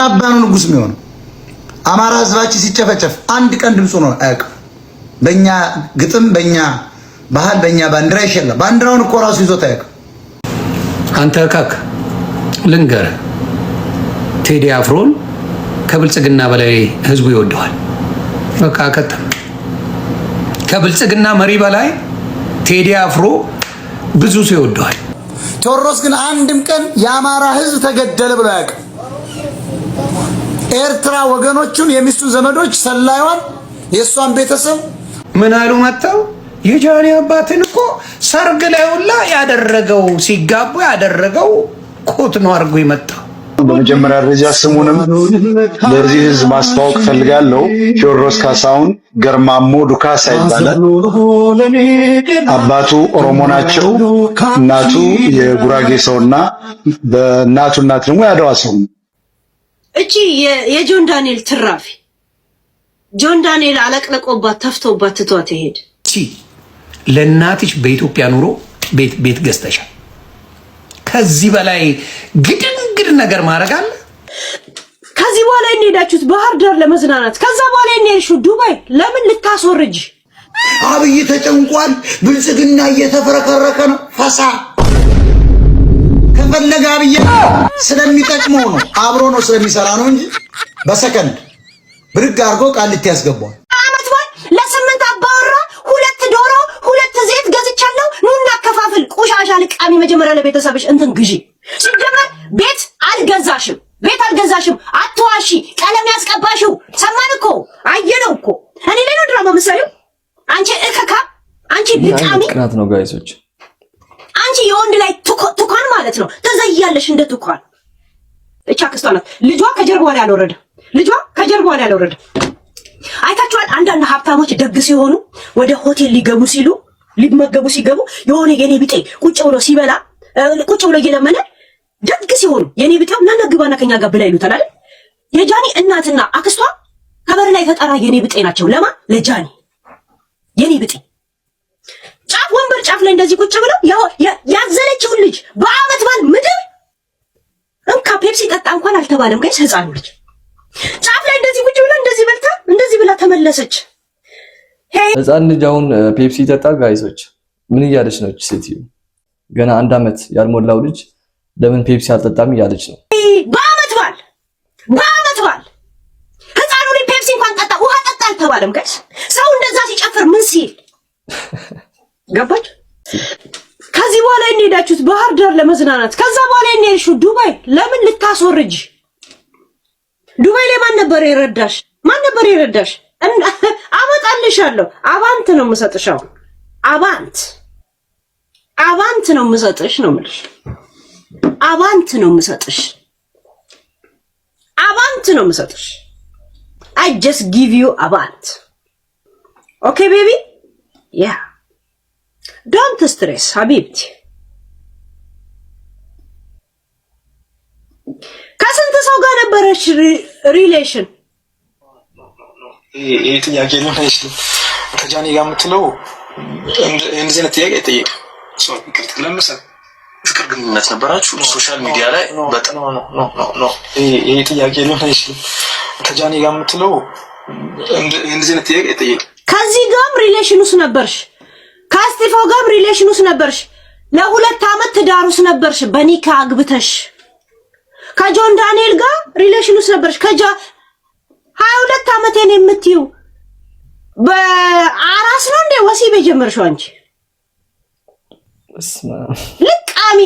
አባኑ ንጉስ የሚሆነው አማራ ህዝባችን ሲጨፈጨፍ አንድ ቀን ድምፁ ነው አያውቅም። በእኛ ግጥም፣ በእኛ ባህል፣ በእኛ ባንዲራ ይሸላ ባንዲራውን እኮ ራሱ ይዞት አያውቅም። አንተ ካክ ልንገርህ፣ ቴዲ አፍሮን ከብልጽግና በላይ ህዝቡ ይወደዋል። በቃ ከተም ከብልጽግና መሪ በላይ ቴዲ አፍሮ ብዙ ሰው ይወደዋል። ቴዎድሮስ ግን አንድም ቀን የአማራ ህዝብ ተገደለ ብሎ አያውቅም። ኤርትራ ወገኖቹን የሚስቱን ዘመዶች ሰላይዋን የሷን ቤተሰብ ምን አሉ መጣው የጃኒ አባትን እኮ ሰርግ ላይ ሁላ ያደረገው ሲጋቡ ያደረገው ኮት ነው አርጎ ይመጣው። በመጀመሪያ ደረጃ ስሙንም ለዚህ ህዝብ ማስተዋወቅ ፈልጋለሁ። ቴዎድሮስ ካሳሁን ገርማሞ ዱካሳ ይባላል። አባቱ ኦሮሞ ናቸው። እናቱ የጉራጌ ሰውና በእናቱ እናት ደግሞ ያደዋ ሰው። እቺ የጆን ዳንኤል ትራፊ ጆን ዳንኤል አለቅለቆባት ተፍቶባት ትቷት ይሄድ። እቺ ለእናትሽ በኢትዮጵያ ኑሮ ቤት ገዝተሻል። ከዚህ በላይ ግድንግድ ነገር ማድረግ አለ? ከዚህ በኋላ እንሄዳችሁት ባህር ዳር ለመዝናናት፣ ከዛ በኋላ እንሄድሽው ዱባይ ለምን ልታስወርጅ? አብይ ተጨንቋል። ብልጽግና እየተፈረከረከ ነው። ፈሳ ከፈለገ አብይ ስለሚጠቅመው ነው፣ አብሮ ነው ስለሚሰራ ነው እንጂ በሰከንድ ብርግ አድርጎ ቃሊቲ ያስገባዋል። አመት በል ለስምንት አባወራ 2 ዶሮ 2 ዘይት ገዝቻለሁ ኑና ከፋፍል። ቆሻሻ ልቃሚ መጀመሪያ ለቤተሰብሽ እንትን ግዢ። ሲጀመር ቤት አልገዛሽም፣ አትዋሺ። ቀለም ያስቀባሽው ሰማን እኮ አየነው እኮ። እኔ ላይ ነው ድራማ መሰለው። አንቺ እከካ፣ አንቺ ልቃሚ ቅናት ነው ጋይሶች። አንቺ የወንድ ላይ ቱካን ማለት ነው። ተዘያለሽ እንደ ቱካን። እቻ ክስቷ ናት። ልጇ ከጀርባዋ ላይ አልወረደ። አይታችኋል? አንዳንድ ሀብታሞች ደግ ሲሆኑ ወደ ሆቴል ሊመገቡ ሲገቡ የሆነ የኔ ቢጤ ቁጭ ብሎ እየለመነ ደግ ሲሆኑ የኔ ቢጤው እናና ግባና ከኛ ጋር ብላ ይሉታል አይደል? የጃኒ እናትና አክስቷ ከበር ላይ ተጠራ የኔ ቢጤ ናቸው። ለማ ለጃኒ የኔ ቢጤ ወንበር ጫፍ ላይ እንደዚህ ቁጭ ብለው ያዘለችውን ልጅ በአመት ባል ምድር እንካ ፔፕሲ ጠጣ እንኳን አልተባለም። ጋይስ ህፃኑ ልጅ ጫፍ ላይ እንደዚህ ቁጭ ብላ እንደዚህ በልታ እንደዚህ ብላ ተመለሰች። ህፃን ልጅ አሁን ፔፕሲ ጠጣ። ጋይሶች ምን እያለች ነው ሴትዮ? ገና 1 አመት ያልሞላው ልጅ ለምን ፔፕሲ አልጠጣም እያለች ነው። በአመት ባል ህፃኑ ልጅ ፔፕሲ እንኳን ጠጣ ውሃ ጠጣ አልተባለም። ጋይስ ሰው እንደዛ ሲጨፍር ምን ሲል ገባች? ከዚህ በኋላ እንሄዳችሁት ባህር ዳር ለመዝናናት፣ ከዛ በኋላ እንሄድሽው ዱባይ ለምን ልታስወርጅ? ዱባይ ላይ ማን ነበር የረዳሽ? አመጣልሻለሁ። አባንት ነው የምሰጥሽው። አባንት ነው የምሰጥሽ ነው የምልሽ። አባንት ነው የምሰጥሽ። I just give you አባንት። Okay baby? Yeah. Don't stress ሀቢብቲ። ከስንት ሰው ጋር ነበረሽ ሪሌሽን? ይሄ ጥያቄ ነው አይደል? ከጃኒ ጋር የምትለው እንደዚህ አይነት ጥያቄ አይጠየቅም። ፍቅር ግንኙነት ነበራችሁ ሶሻል ሚዲያ ላይ? በጣም ነው ይሄ ጥያቄ ነው አይደል? ከጃኒ ጋር የምትለው እንደዚህ አይነት ጥያቄ አይጠየቅም። ከዚህ ጋር ሪሌሽን ውስጥ ነበርሽ? ከአስጢፎ ጋር ሪሌሽን ውስጥ ነበርሽ? ለ2 አመት ትዳር ውስጥ ነበርሽ በኒካ አግብተሽ? ከጆን ዳንኤል ጋር ሪሌሽን ውስጥ ነበርሽ? 22 አመት የኔ የምትይው በአራስ ነው እንደ ወሲብ የጀመርሽው አንቺ ልቃሚ።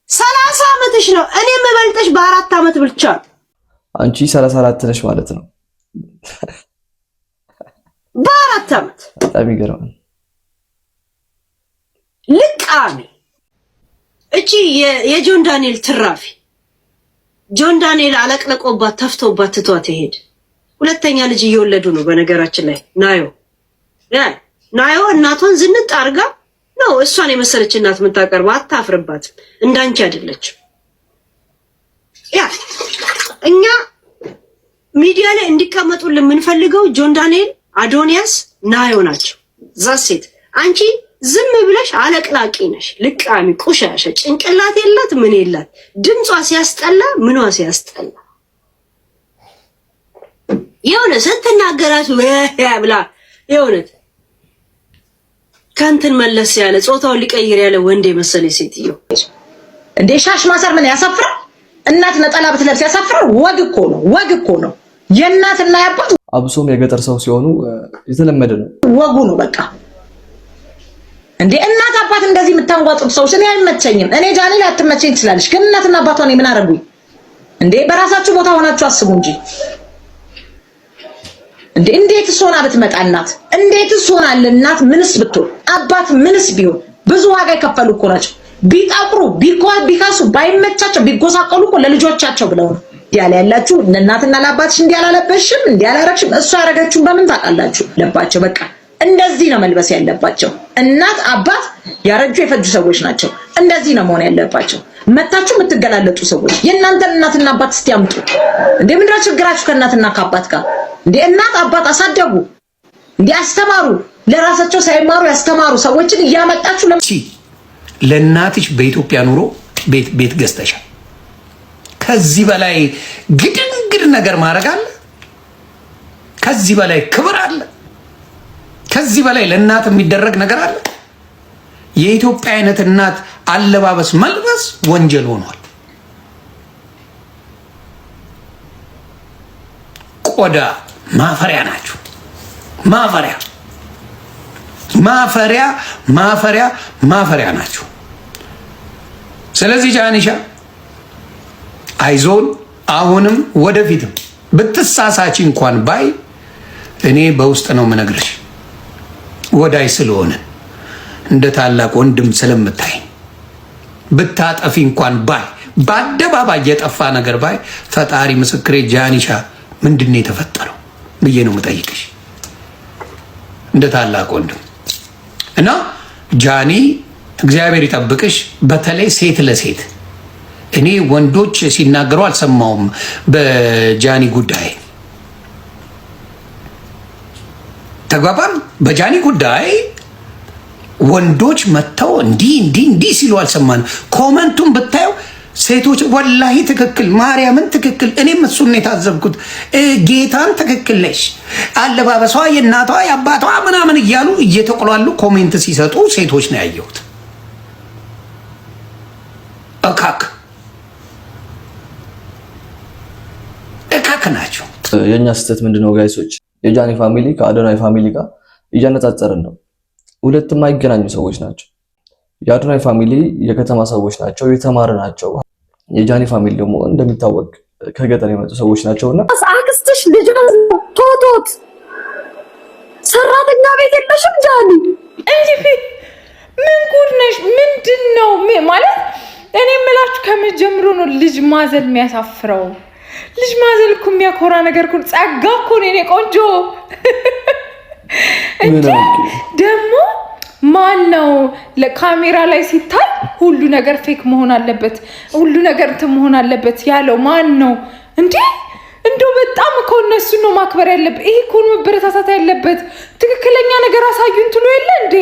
30 አመትሽ ነው። እኔ የምበልጥሽ በ4 አመት ብቻ። አንቺ 34 ነሽ ማለት ነው። በ4 አመት በጣም ይገርማል። ልቃሚ። እቺ የጆን ዳንኤል ትራፊ ጆን ዳንኤል አለቅለቆባት ተፍቶባት ትቷት ይሄድ። ሁለተኛ ልጅ እየወለዱ ነው በነገራችን ላይ። ናዮ እናቷን ዝንጥ አርጋ ነው እሷን የመሰለች እናት የምታቀርበው። አታፍርባትም። እንዳንቺ አይደለችም። እኛ ሚዲያ ላይ እንዲቀመጡልን የምንፈልገው ጆን ዳንኤል፣ አዶኒያስ፣ ናዮ ናቸው። ዛሴት አንቺ ዝም ብለሽ አለቅላቂ ነሽ። ልቃሚ ቁሻሻ ጭንቅላት የላት ምን የላት። ድምጿ ሲያስጠላ ምኗ ሲያስጠላ የሆነ ስትናገራሱ ብላ የሆነ ከንትን መለስ ያለ ጾታውን ሊቀይር ያለ ወንድ የመሰለ ሴትዮ እንዴ ሻሽ ማሰር ምን ያሳፍራል? እናት ነጠላ ብትለብስ ያሳፍራል? ወግ እኮ ነው። የእናትና ያባት አብሶም የገጠር ሰው ሲሆኑ የተለመደ ነው፣ ወጉ ነው በቃ። እንዴ እናት አባት እንደዚህ የምታንጓጡት ሰዎች እኔ አይመቸኝም። እኔ ጃኒ ላይ አትመቸኝ ትችላለሽ፣ ግን እናትና አባቷ ነው ምን አደረጉኝ እንዴ? በራሳችሁ ቦታ ሆናችሁ አስቡ እንጂ እንዴ! እንዴት ሶና ብትመጣ እናት እንዴት ሶናል እናት ምንስ ብትሆን አባት ምንስ ቢሆን ብዙ ዋጋ የከፈሉ እኮ ናቸው። ቢጣቁሩ ቢካሱ ባይመቻቸው ቢጎሳቀሉ እኮ ለልጆቻቸው ብለው ነው ያለ ያላችሁ። እናትና ለአባትሽ እንዲያላለበሽም እንዲያላረክሽም እሱ ያረጋችሁን በምን ታውቃላችሁ? ለባቸው በቃ እንደዚህ ነው መልበስ ያለባቸው። እናት አባት ያረጁ የፈጁ ሰዎች ናቸው። እንደዚህ ነው መሆን ያለባቸው። መታችሁ የምትገላለጡ ሰዎች የእናንተን እናትና አባት እስቲ ያምጡ እንዴ! ምንድነው ችግራችሁ ከእናትና ከአባት ጋር እንዴ? እናት አባት አሳደጉ እንዴ አስተማሩ፣ ለራሳቸው ሳይማሩ ያስተማሩ ሰዎችን እያመጣችሁ ለእናትሽ በኢትዮጵያ ኑሮ ቤት ገዝተሻል። ከዚህ በላይ ግድንግድ ነገር ማድረግ አለ? ከዚህ በላይ ክብር አለ? ከዚህ በላይ ለእናት የሚደረግ ነገር አለ? የኢትዮጵያ አይነት እናት አለባበስ መልበስ ወንጀል ሆኗል። ቆዳ ማፈሪያ ናችሁ። ማፈሪያ ናችሁ። ስለዚህ ጃኒሻ አይዞን፣ አሁንም ወደፊትም ብትሳሳች እንኳን ባይ እኔ በውስጥ ነው የምነግርሽ፣ ወዳይ ስለሆነ እንደ ታላቅ ወንድም ስለምታይ ብታጠፊ እንኳን ባይ በአደባባይ የጠፋ ነገር ባይ ፈጣሪ ምስክሬ ጃኒሻ ምንድነው የተፈጠረው ብዬ ነው የምጠይቅሽ እንደ ታላቅ ወንድም። እና ጃኒ እግዚአብሔር ይጠብቅሽ። በተለይ ሴት ለሴት እኔ ወንዶች ሲናገሩ አልሰማውም በጃኒ ጉዳይ ተግባባን። በጃኒ ጉዳይ ወንዶች መጥተው እንዲህ ሲሉ አልሰማንም። ኮመንቱን ብታየው ሴቶች ወላሂ ትክክል፣ ማርያምን ትክክል፣ እኔም እሱን የታዘብኩት ጌታን ትክክል ነሽ፣ አለባበሷ የእናቷ የአባቷ ምናምን እያሉ እየተቆላሉ ኮሜንት ሲሰጡ ሴቶች ነው ያየሁት። እካክ ናቸው። የእኛ ስህተት ምንድነው ጋይሶች? የጃኒ ፋሚሊ ከአዶናይ ፋሚሊ ጋር እያነጻጸርን ነው። ሁለቱም አይገናኙ ሰዎች ናቸው። የአዶናይ ፋሚሊ የከተማ ሰዎች ናቸው፣ የተማረ ናቸው። የጃኒ ፋሚሊ ደግሞ እንደሚታወቅ ከገጠር የመጡ ሰዎች ናቸውና አክስትሽ ልጅ ቶቶት ሰራተኛ ቤት የለሽም ጃኒ? እንዴ ምን ጉድ ነሽ? ምንድነው ማለት? እኔ የምላችሁ ከመጀመሩ ነው ልጅ ማዘል የሚያሳፍረው። ልጅ ማዘል እኮ የሚያኮራ ነገር እኮ ጸጋ እኮ ነው የኔ ቆንጆ። እንዴ ደግሞ ማን ነው ለካሜራ ላይ ሲታይ ሁሉ ነገር ፌክ መሆን አለበት፣ ሁሉ ነገር እንትን መሆን አለበት ያለው ማን ነው እንዴ? እንደው በጣም እኮ እነሱ ነው ማክበር ያለበት። ይሄ እኮ ነው መበረታታት ያለበት። ትክክለኛ ነገር አሳዩን ትሉ የለ እንዴ?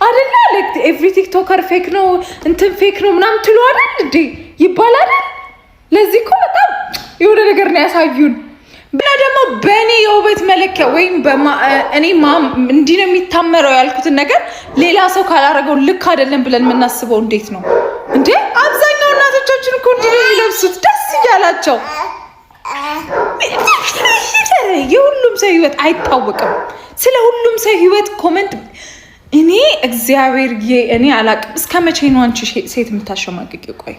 አይደለ? like every tiktoker ፌክ ነው እንትን ፌክ ነው ምናምን ትሉ አይደል እንዴ ይባላል። ለዚህ እኮ በጣም የሆነ ነገር ነው ያሳዩን። እና ደግሞ በእኔ የውበት መለኪያ ወይም እኔ እንዲህ ነው የሚታመረው ያልኩትን ነገር ሌላ ሰው ካላረገው ልክ አይደለም ብለን የምናስበው እንዴት ነው እንዴ? አብዛኛው እናቶቻችን እኮ እንዲህ ነው የሚለብሱት ደስ እያላቸው። የሁሉም ሰው ህይወት አይታወቅም። ስለ ሁሉም ሰው ህይወት ኮመንት እኔ እግዚአብሔር እኔ አላቅም። እስከ መቼ ነው አንቺ ሴት የምታሸማቅቂው? ቆይ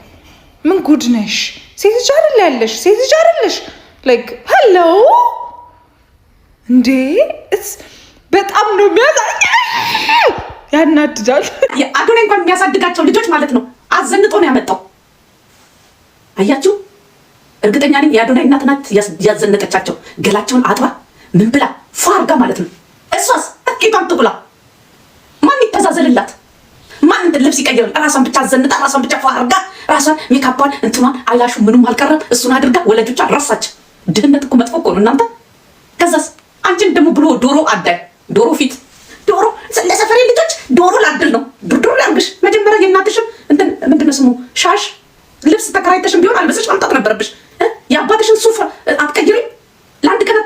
ምን ጉድ ነሽ? ሴት ልጅ አይደል ያለሽ? ሴት ልጅ አይደለሽ? like hello እንዴ በጣም ነው ያናድዳል። አዶናይ እንኳን የሚያሳድጋቸው ልጆች ማለት ነው አዘንጦ ነው ያመጣው። አያችሁ፣ እርግጠኛ ነኝ የአዶናይ እናት ናት ያዘነጠቻቸው። ገላቸውን አጥባ ምን ብላ ፋርጋ ማለት ነው። እሷስ አጥቂቷን ትብላ። ማን ይተዛዘልላት? ማን ልብስ ይቀይራል? ራሷን ብቻ አዘንጣ፣ ራሷን ብቻ ፋርጋ፣ ራሷን ሜካፓን እንትኗን አላሹ ምንም አልቀረም። እሱን አድርጋ ወለጆቿ ረሳች። ድህነት እኮ መጥፎ እኮ ነው እናንተ። ከዛስ አንቺን ደግሞ ብሎ ዶሮ አዳይ ዶሮ ፊት ዶሮ ለሰፈሬ ልጆች ዶሮ ላድል ነው ዶሮ ያርግሽ። መጀመሪያ የእናትሽም እንትን ምንድነው ስሙ ሻሽ ልብስ ተከራይተሽም ቢሆን አልበሰሽ ማምጣት ነበረብሽ። የአባትሽን ሱፍ አትቀይሪ። ለአንድ ቀን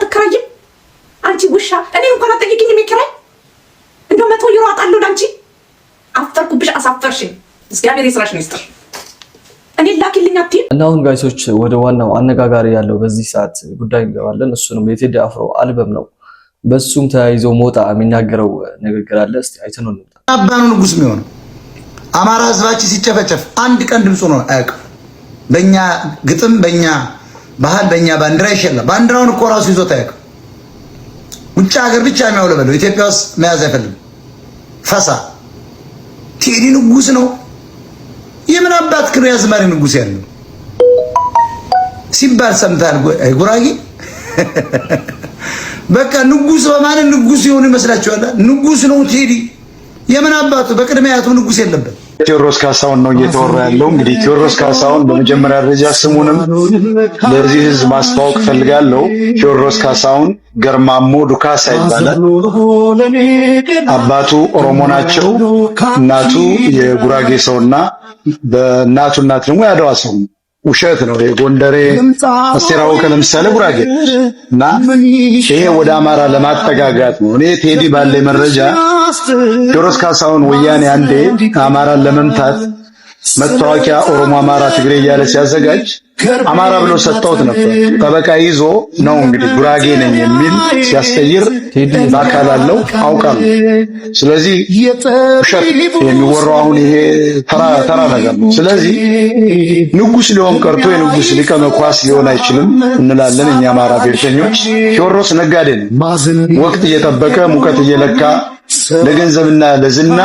አላበላሽኝ። እግዚአብሔር የስራሽን ይስጥር። እኔ ላኪልኝ አትይም። እና አሁን ጋይሶች ወደ ዋናው አነጋጋሪ ያለው በዚህ ሰዓት ጉዳይ እንገባለን። እሱንም የቴዲ አፍሮ አልበም ነው። በሱም ተያይዞ ሞጣ የሚናገረው ንግግር አለ። እስቲ አይተነው እንምጣ። አባኑ ንጉስ የሚሆነው አማራ ህዝባችን ሲጨፈጨፍ አንድ ቀን ድምፁ ነው አያውቅም። በእኛ ግጥም፣ በእኛ ባህል፣ በእኛ ባንዲራ ይሸለም። ባንዲራውን እኮ ራሱ ይዞት አያውቅም። ውጭ ሀገር ብቻ የሚያውለበለው ኢትዮጵያ ውስጥ መያዝ አይፈልግም። ፈሳ ቴዲ ንጉስ ነው። የምን አባት ክሩ ያዝማሪ ንጉስ ያለው ሲባል ሰምታል። ጉራጌ በቃ ንጉስ በማን ንጉስ ይሆን ይመስላችኋል? ንጉስ ነው ቴዲ። የምን አባቱ በቅድሚያቱ ንጉስ የለበት። ቴዎድሮስ ካሳሁን ነው እየተወራ ያለው። እንግዲህ ቴዎድሮስ ካሳሁን በመጀመሪያ ደረጃ ስሙንም ለዚህ ህዝብ ማስተዋወቅ ፈልጋለሁ። ቴዎድሮስ ካሳሁን ገርማሞ ዱካሳ ይባላል። አባቱ ኦሮሞ ናቸው። እናቱ የጉራጌ ሰውና በእናቱ እናት ደግሞ ያደዋ ሰው። ውሸት ነው። የጎንደሬ አስቴር አወቀ ለምሳሌ ጉራጌ እና ይሄ ወደ አማራ ለማጠጋጋት ነው። እኔ ቴዲ ባለኝ መረጃ ቴዎድሮስ ካሳሁን ወያኔ አንዴ አማራን ለመምታት መታወቂያ ኦሮሞ፣ አማራ፣ ትግሬ እያለ ሲያዘጋጅ አማራ ብሎ ሰጠውት ነበር። ጠበቃ ይዞ ነው እንግዲህ ጉራጌ ነኝ የሚል ሲያስቀይር በአካል አለው አውቃለሁ። ስለዚህ ውሸት የሚወራው አሁን ይሄ ተራ ነገር ነው። ስለዚህ ንጉስ ሊሆን ቀርቶ የንጉስ ሊቀ መኳስ ሊሆን አይችልም እንላለን እኛ አማራ ብሔርተኞች። ቴዎድሮስ ነጋዴ ነው። ወቅት እየጠበቀ ሙቀት እየለካ ለገንዘብና ለዝና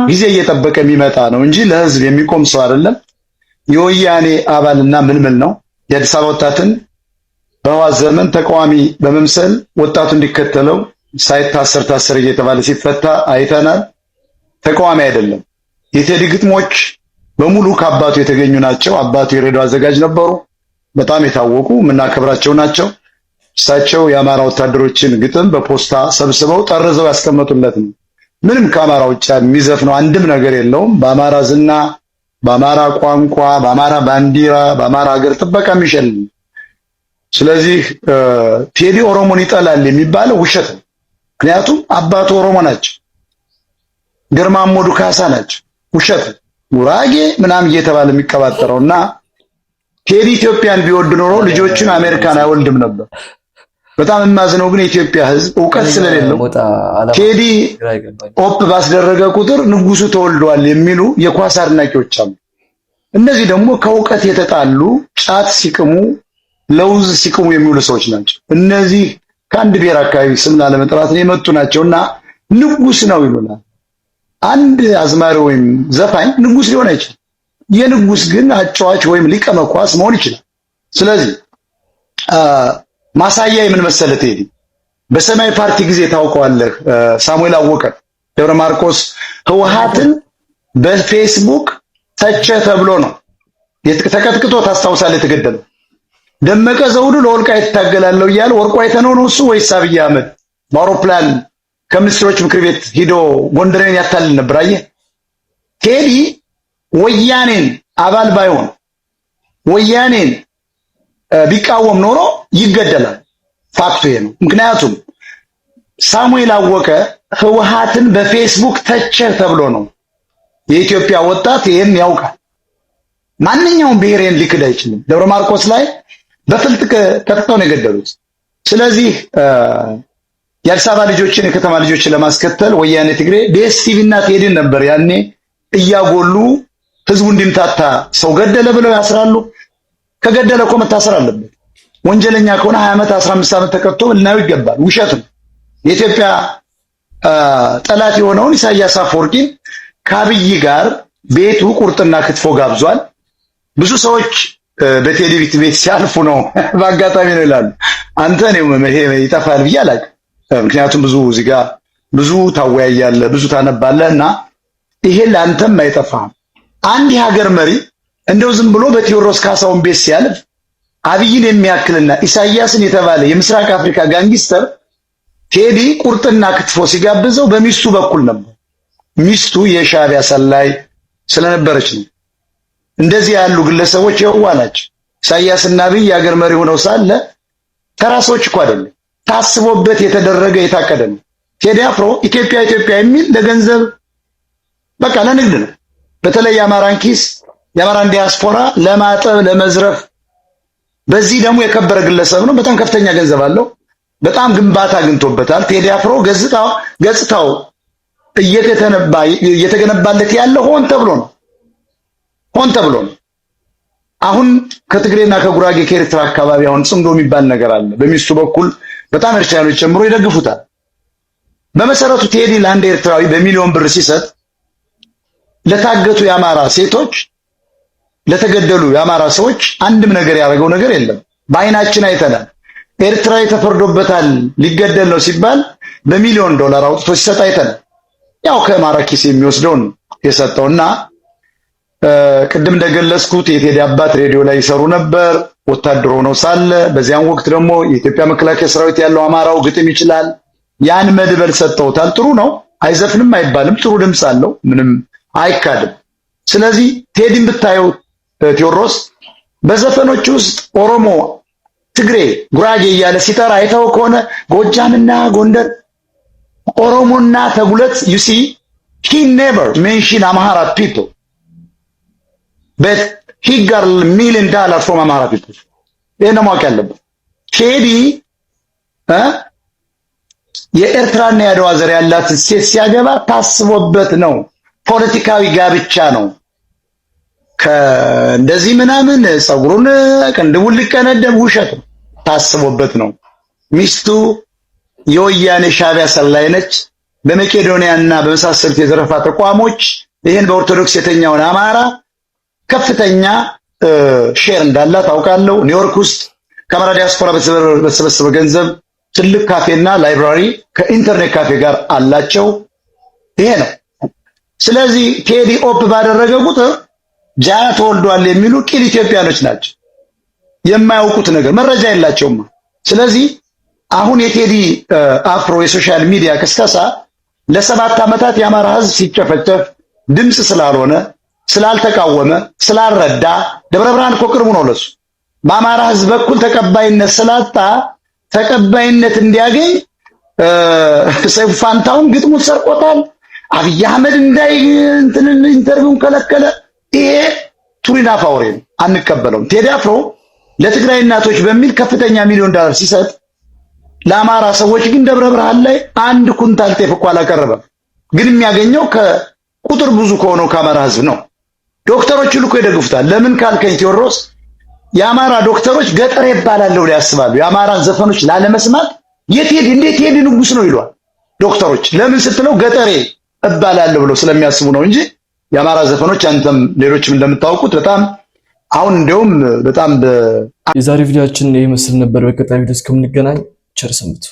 ጊዜ እየጠበቀ የሚመጣ ነው እንጂ ለህዝብ የሚቆም ሰው አይደለም። የወያኔ አባልና ምልምል ነው። የአዲስ አበባ ወጣትን በህወሓት ዘመን ተቃዋሚ በመምሰል ወጣቱ እንዲከተለው ሳይታሰር ታሰር እየተባለ ሲፈታ አይተናል። ተቃዋሚ አይደለም። የቴዲ ግጥሞች በሙሉ ከአባቱ የተገኙ ናቸው። አባቱ የሬዲዮ አዘጋጅ ነበሩ። በጣም የታወቁ የምናከብራቸው ናቸው። እሳቸው የአማራ ወታደሮችን ግጥም በፖስታ ሰብስበው ጠርዘው ያስቀመጡለት ነው። ምንም ከአማራ ውጭ የሚዘፍነው አንድም ነገር የለውም። በአማራ ዝና፣ በአማራ ቋንቋ፣ በአማራ ባንዲራ፣ በአማራ ሀገር ጥበቃ የሚሸልም። ስለዚህ ቴዲ ኦሮሞን ይጠላል የሚባለው ውሸት ነው። ምክንያቱም አባቱ ኦሮሞ ናቸው፣ ገርማሞ ዱካሳ ናቸው። ውሸት ነው። ጉራጌ ምናምን እየተባለ የሚቀባጠረውና ቴዲ ኢትዮጵያን ቢወድ ኖሮ ልጆቹን አሜሪካን አይወልድም ነበር። በጣም የማዝነው ግን የኢትዮጵያ ሕዝብ ዕውቀት ስለሌለው ቴዲ ኦፕ ባስደረገ ቁጥር ንጉሱ ተወልዷል የሚሉ የኳስ አድናቂዎች አሉ። እነዚህ ደግሞ ከዕውቀት የተጣሉ ጫት ሲቅሙ ለውዝ ሲቅሙ የሚውሉ ሰዎች ናቸው። እነዚህ ከአንድ ብሔር አካባቢ ስም ላለመጥራት የመጡ ናቸውና ንጉስ ነው ይሉናል። አንድ አዝማሪ ወይም ዘፋኝ ንጉስ ሊሆን አይችልም። የንጉስ ግን አጫዋች ወይም ሊቀ መኳስ መሆን ይችላል። ስለዚህ ማሳያ የምን መሰለህ ቴዲ በሰማያዊ ፓርቲ ጊዜ ታውቀዋለህ። ሳሙኤል አወቀ ደብረ ማርቆስ ህወሓትን በፌስቡክ ተቸ ተብሎ ነው ተቀጥቅጦ ታስታውሳለህ የተገደለው። ደመቀ ዘውዱ ለወልቃይት ታገላለሁ እያለ ወርቁ አይተነው ነው እሱ ወይስ አብይ አህመድ በአውሮፕላን ከሚኒስትሮች ምክር ቤት ሂዶ ጎንደሬን ያታልል ነበር? አየህ ቴዲ ወያኔን አባል ባይሆን ወያኔን ቢቃወም ኖሮ ይገደላል። ፋክቱ ይሄ ነው። ምክንያቱም ሳሙኤል አወቀ ህወሓትን በፌስቡክ ተቸ ተብሎ ነው። የኢትዮጵያ ወጣት ይሄን ያውቃል። ማንኛውም ብሔርን ሊክድ አይችልም። ደብረ ማርቆስ ላይ በፍልጥ ቀጥቅጠው ነው የገደሉት። ስለዚህ የአዲስ አበባ ልጆችን የከተማ ልጆችን ለማስከተል ወያኔ ትግሬ ዲኤስቲቪ እና ቴዲን ነበር ያኔ እያጎሉ ህዝቡ እንዲምታታ ሰው ገደለ ብለው ያስራሉ። ከገደለ እኮ መታሰር አለበት። ወንጀለኛ ከሆነ 20 ዓመት 15 ዓመት ተቀጥቶ ልናየው ይገባል። ውሸት ነው። የኢትዮጵያ ጠላት የሆነውን ኢሳያስ አፈወርቂን ከአብይ ጋር ቤቱ ቁርጥና ክትፎ ጋብዟል። ብዙ ሰዎች በቴዲ ቤት ሲያልፉ ነው በአጋጣሚ ነው ይላሉ። አንተ ነው ይሄ ይጠፋል ብዬ አላውቅም። ምክንያቱም ብዙ እዚህ ጋር ብዙ ታወያያለህ፣ ብዙ ታነባለህ እና ይሄ ለአንተም አይጠፋም። አንድ የሀገር መሪ እንደው ዝም ብሎ በቴዎድሮስ ካሳሁን ቤት ሲያልፍ አብይን የሚያክልና ኢሳያስን የተባለ የምስራቅ አፍሪካ ጋንጊስተር ቴዲ ቁርጥና ክትፎ ሲጋብዘው በሚስቱ በኩል ነበር። ሚስቱ የሻዕቢያ ሰላይ ስለነበረች ነው። እንደዚህ ያሉ ግለሰቦች የዋ ናቸው። ኢሳያስና አብይ የሀገር መሪ ሆነው ሳለ ተራ ሰዎች እኮ አይደለም። ታስቦበት የተደረገ የታቀደ ነው። ቴዲ አፍሮ ኢትዮጵያ ኢትዮጵያ የሚል ለገንዘብ በቃ ለንግድ ነው። በተለይ የአማራን ኪስ የአማራን ዲያስፖራ ለማጠብ ለመዝረፍ፣ በዚህ ደግሞ የከበረ ግለሰብ ነው። በጣም ከፍተኛ ገንዘብ አለው። በጣም ግንባታ አግኝቶበታል። ቴዲ አፍሮ ገጽታው እየተገነባለት ያለው ሆን ተብሎ ነው። አሁን ከትግሬና ከጉራጌ ከኤርትራ አካባቢ አሁን ጽምዶ የሚባል ነገር አለ። በሚስቱ በኩል በጣም ኤርትራኖች ጨምሮ ይደግፉታል። በመሰረቱ ቴዲ ለአንድ ኤርትራዊ በሚሊዮን ብር ሲሰጥ ለታገቱ የአማራ ሴቶች፣ ለተገደሉ የአማራ ሰዎች አንድም ነገር ያደረገው ነገር የለም። በአይናችን አይተናል። ኤርትራዊ ተፈርዶበታል ሊገደል ነው ሲባል በሚሊዮን ዶላር አውጥቶ ሲሰጥ አይተናል። ያው ከአማራ ኪስ የሚወስደውን የሰጠውና ቅድም እንደገለጽኩት የቴዲ አባት ሬዲዮ ላይ ይሰሩ ነበር ወታደር ሆነው ሳለ። በዚያን ወቅት ደግሞ የኢትዮጵያ መከላከያ ሰራዊት ያለው አማራው ግጥም ይችላል። ያን መድበል ሰጠውታል። ጥሩ ነው፣ አይዘፍንም አይባልም። ጥሩ ድምፅ አለው፣ ምንም አይካድም። ስለዚህ ቴዲን ብታየው ቴዎድሮስ በዘፈኖች ውስጥ ኦሮሞ፣ ትግሬ፣ ጉራጌ እያለ ሲጠራ አይተው ከሆነ ጎጃምና ጎንደር፣ ኦሮሞና ተጉለት you see he never mention Amhara people but he got $1 million from Amhara people. ይሄን ማወቅ ያለበት ቴዲ የኤርትራና የአድዋ ዘር ያላትን ሴት ሲያገባ ታስቦበት ነው። ፖለቲካዊ ጋብቻ ነው። እንደዚህ ምናምን ጸጉሩን ቅንድቡን ሊቀነደም ውሸት ነው። ታስቦበት ነው። ሚስቱ የወያኔ ሻዕቢያ ሰላይ ነች። በመቄዶንያና በመሳሰሉት የዘረፋ ተቋሞች ይሄን በኦርቶዶክስ የተኛውን አማራ ከፍተኛ ሼር እንዳላት አውቃለሁ። ኒውዮርክ ውስጥ ከአማራ ዲያስፖራ በተሰበሰበ ገንዘብ ትልቅ ካፌና ላይብራሪ ከኢንተርኔት ካፌ ጋር አላቸው። ይሄ ነው። ስለዚህ ቴዲ ኦፕ ባደረገ ቁጥር ጃ ተወልዷል የሚሉ ቂል ኢትዮጵያኖች ናቸው። የማያውቁት ነገር መረጃ የላቸውም። ስለዚህ አሁን የቴዲ አፍሮ የሶሻል ሚዲያ ቅስቀሳ ለ7 ዓመታት የአማራ ሕዝብ ሲጨፈጨፍ ድምጽ ስላልሆነ፣ ስላልተቃወመ፣ ስላልረዳ ደብረ ብርሃን እኮ ቅርቡ ነው ለሱ። በአማራ ሕዝብ በኩል ተቀባይነት ስላጣ ተቀባይነት እንዲያገኝ ሰይፉ ፋንታውን ግጥሙን ሰርቆታል። አብይ አህመድ ኢንተርቪውን ከለከለ። ይሄ ቱሪና ፋውሬ ነው፣ አንቀበለውም። ቴዲ አፍሮ ለትግራይ እናቶች በሚል ከፍተኛ $1 ሚሊዮን ሲሰጥ ለአማራ ሰዎች ግን ደብረ ብርሃን ላይ 1 ኩንታል ጤፍ እኮ አላቀረበም። ግን የሚያገኘው ከቁጥር ብዙ ከሆነው ከአማራ ህዝብ ነው። ዶክተሮች ሁሉ እኮ ይደግፉታል። ለምን ካልከኝ ቴዎድሮስ የአማራ ዶክተሮች ገጠር ይባላል ብለው ያስባሉ። የአማራን ዘፈኖች ላለመስማት እንዴት ቴዲ ንጉስ ነው ይሏል ዶክተሮች። ለምን ስትለው ገጠሬ እባላለሁ ብለው ስለሚያስቡ ነው እንጂ የአማራ ዘፈኖች አንተም ሌሎችም እንደምታውቁት በጣም አሁን እንደውም በጣም የዛሬ ቪዲዮአችን ይህ ምስል ነበር። በቀጣይ ቪዲዮ እስከምንገናኝ ቸር ሰንብቱ።